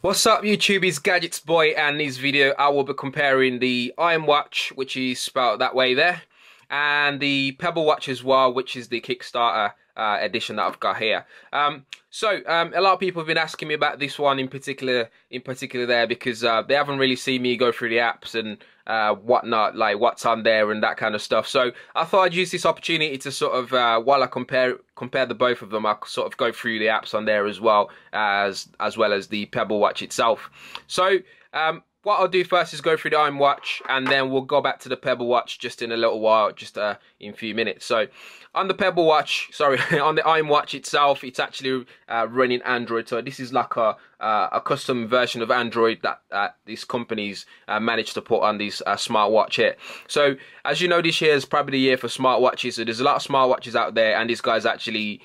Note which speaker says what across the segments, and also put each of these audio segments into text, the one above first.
Speaker 1: What's up YouTube, it's GadgetsBoy, and in this video I will be comparing the Watch, which is spelled that way there, and the Pebble Watch as well, which is the Kickstarter edition that I've got here. A lot of people have been asking me about this one in particular there, because they haven't really seen me go through the apps and whatnot, like what's on there and that kind of stuff. So I thought I'd use this opportunity to sort of, while I compare the both of them, I'll sort of go through the apps on there as well as the Pebble Watch itself. So what I'll do first is go through the Watch, and then we'll go back to the Pebble Watch just in a little while, just in a few minutes. So on the Pebble Watch, sorry, on the Watch itself, it's actually running Android. So this is like a custom version of Android that these companies managed to put on these smartwatch here. So as you know, this year is probably the year for smartwatches. So there's a lot of smartwatches out there, and these guys actually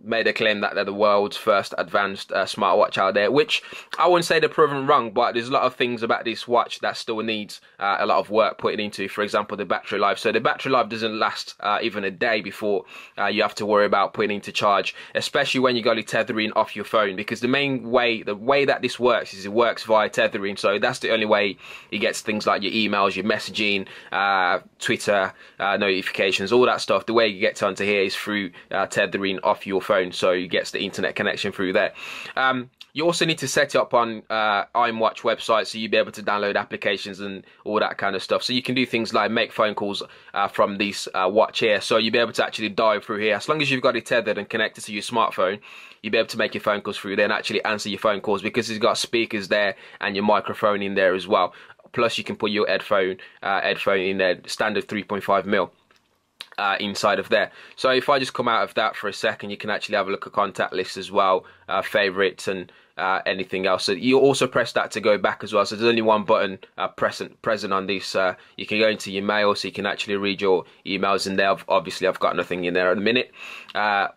Speaker 1: made a claim that they're the world's first advanced smartwatch out there, which I wouldn't say they're proven wrong, but there's a lot of things about this watch that still needs a lot of work put into. For example, the battery life. So the battery life doesn't last even a day before you have to worry about putting into charge, especially when you got it tethering off your phone, because the way that this works is it works via tethering. So that's the only way it gets things like your emails, your messaging, Twitter notifications, all that stuff. The way you get onto here is through tethering off your phone, so you get the internet connection through there. You also need to set it up on Watch website, so you'll be able to download applications and all that kind of stuff. So you can do things like make phone calls from this watch here. So you'll be able to actually dial through here. As long as you've got it tethered and connected to your smartphone, you'll be able to make your phone calls through there and actually answer your phone calls, because it's got speakers there and your microphone in there as well. Plus you can put your headphone in there, standard 3.5mm. Inside of there. So if I just come out of that for a second, you can actually have a look at contact lists as well, favorites, and anything else. So you also press that to go back as well. So there's only one button present on this. You can go into your mail, so you can actually read your emails in there. Obviously I've got nothing in there at the minute.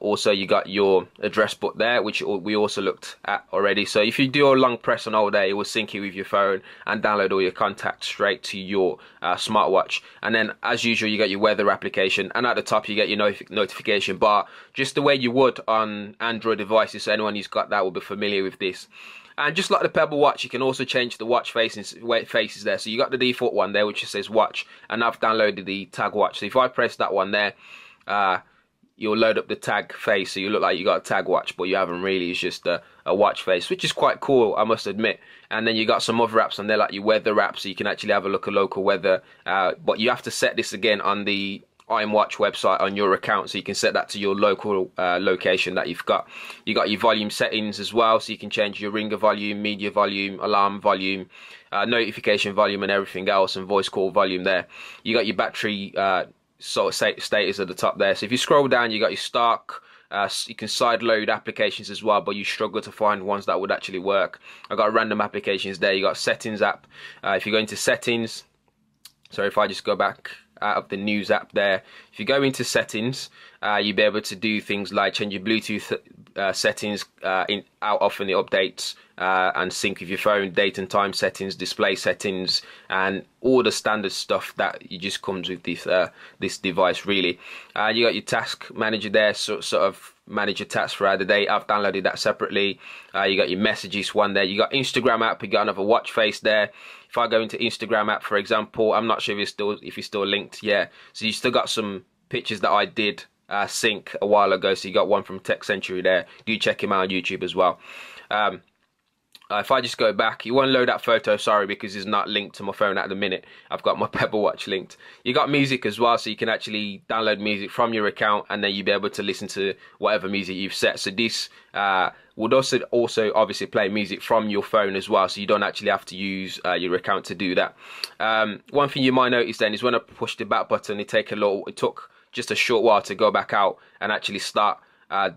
Speaker 1: Also you got your address book there, which we also looked at already. So if you do a long press on all day, it will sync you with your phone and download all your contacts straight to your smartwatch. And then as usual, you got your weather application, and at the top you get your notification bar, just the way you would on Android devices. So anyone who's got that will be familiar with this. And just like the Pebble Watch, you can also change the watch faces there. So you got the default one there, which just says watch, and I've downloaded the tag watch. So if I press that one there, you'll load up the tag face, so you look like you got a tag watch, but you haven't really. It's just a watch face, which is quite cool, I must admit. And then you got some other apps on there, like your weather app, so you can actually have a look at local weather. But you have to set this again on the Watch website on your account, so you can set that to your local location that you've got. You got your volume settings as well, so you can change your ringer volume, media volume, alarm volume, notification volume, and everything else, and voice call volume there. You got your battery sort of status at the top there. So if you scroll down, you got your stock. You can side load applications as well, but you struggle to find ones that would actually work. I got random applications there. You got settings app. If you go into settings, so if I just go back out of the news app there, if you go into settings, you'll be able to do things like change your Bluetooth settings, how often it updates, and sync with your phone, date and time settings, display settings, and all the standard stuff that just comes with this device really. You got your task manager there, sort of manage your tasks throughout the day. I've downloaded that separately. You got your messages one there. You got Instagram app. You got another watch face there. If I go into Instagram app, for example, I'm not sure if it's still linked. Yeah, so you still got some pictures that I did sync a while ago. So you got one from Tech Century there. Do check him out on YouTube as well. If I just go back, you won't load that photo, sorry, because it's not linked to my phone at the minute. I've got my Pebble Watch linked. You got music as well, so you can actually download music from your account, and then you'll be able to listen to whatever music you've set. So this would also obviously play music from your phone as well, so you don't actually have to use your account to do that. One thing you might notice then is when I push the back button, it took just a short while to go back out and actually start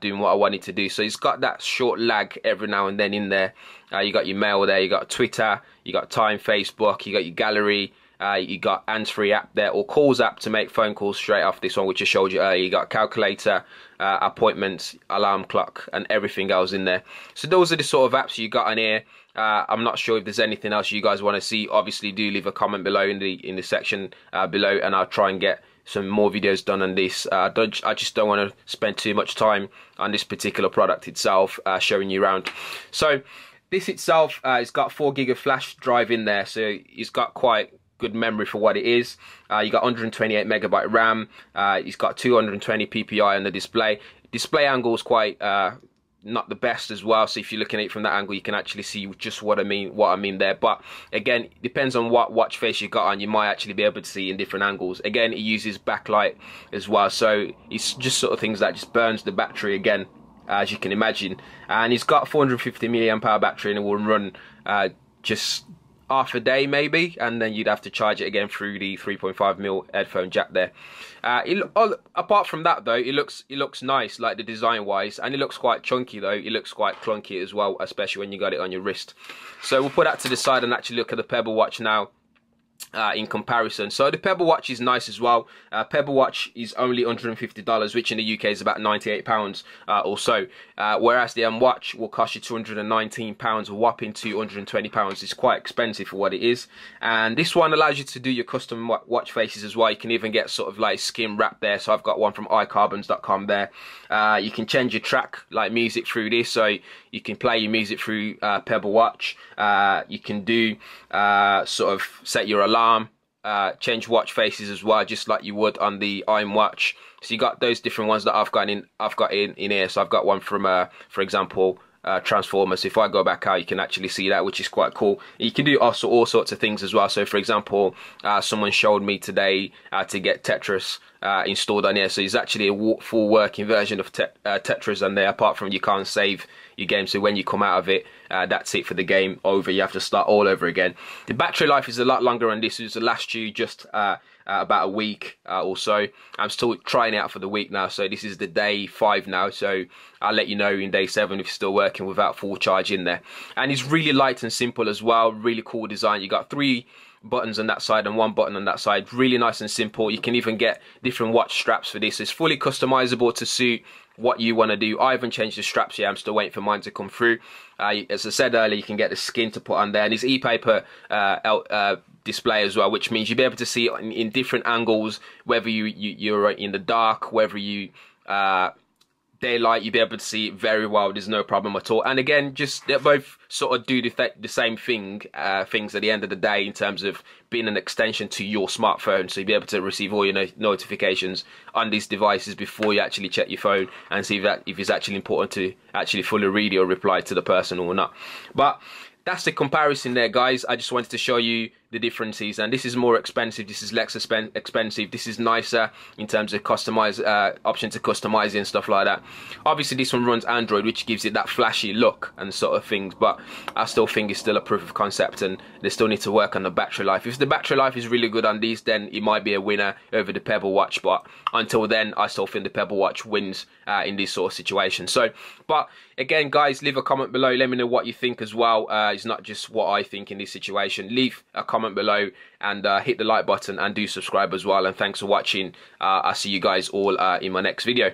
Speaker 1: doing what I wanted to do. So it's got that short lag every now and then in there. You got your mail there, you got Twitter, you got time, Facebook, you got your gallery, you got hands-free app there, or calls app to make phone calls straight off this one, which I showed you earlier. You got calculator, appointments, alarm clock, and everything else in there. So those are the sort of apps you got on here. I'm not sure if there's anything else you guys want to see. Obviously do leave a comment below in the section below, and I'll try and get some more videos done on this. I just don't want to spend too much time on this particular product itself, showing you around. So this itself, it's got 4 gig of flash drive in there, so it's got quite good memory for what it is. You got 128 megabyte RAM. It's got 220 ppi on the display. Display angle is quite not the best as well, so if you're looking at it from that angle, you can actually see just what I mean there. But again, it depends on what watch face you got on. You might actually be able to see in different angles. Again, it uses backlight as well, so it's just sort of things that just burns the battery again, as you can imagine. And it's got 450 milliamp hour battery, and it will run just half a day maybe, and then you'd have to charge it again through the 3.5mm headphone jack there. Apart from that though, it looks nice, like the design wise, and it looks quite chunky though. It looks quite clunky as well, especially when you got it on your wrist. So we'll put that to the side and actually look at the Pebble Watch now. In comparison, so the Pebble Watch is nice as well. Pebble Watch is only $150, which in the UK is about £98 or so, whereas the Watch will cost you £219, a whopping £220. It's quite expensive for what it is. And this one allows you to do your custom watch faces as well. You can even get sort of like skin wrap there, so I've got one from iCarbons.com there. You can change your track, like music, through this, so you can play your music through Pebble Watch. You can do sort of set your alarm, change watch faces as well, just like you would on the Watch. So you got those different ones that I've got in here. So I've got one from for example, Transformers. So if I go back out, you can actually see that, which is quite cool. You can do also all sorts of things as well. So for example, someone showed me today to get Tetris installed on here. So it's actually a full working version of Tetris on there, apart from you can't save your game. So when you come out of it, that's it for the game over. You have to start all over again. The battery life is a lot longer on this. It will last you just about a week or so. I'm still trying it out for the week now, so this is the day 5 now, so I'll let you know in day 7 if it's still working without full charge in there. And it's really light and simple as well. Really cool design. You got 3 buttons on that side and 1 button on that side. Really nice and simple. You can even get different watch straps for this. It's fully customizable to suit what you want to do. I haven't changed the straps yet. I'm still waiting for mine to come through. As I said earlier, you can get the skin to put on there, and it's e-paper display as well, which means you'll be able to see it in different angles, whether you're in the dark, whether you daylight, you'll be able to see it very well. There's no problem at all. And again, just they both sort of do the same things at the end of the day, in terms of being an extension to your smartphone. So you'll be able to receive all your notifications on these devices before you actually check your phone and see if it's actually important to actually fully read or reply to the person or not. But that's the comparison there, guys. I just wanted to show you the differences, and this is more expensive, this is less expensive, this is nicer in terms of option to customize it and stuff like that. Obviously this one runs Android, which gives it that flashy look and sort of things, but I still think it's still a proof of concept, and they still need to work on the battery life. If the battery life is really good on these, then it might be a winner over the Pebble Watch, but until then I still think the Pebble Watch wins in this sort of situation. So, but again, guys, leave a comment below, let me know what you think as well. It's not just what I think in this situation. Leave a comment below and hit the like button, and do subscribe as well. And thanks for watching. I'll see you guys all in my next video.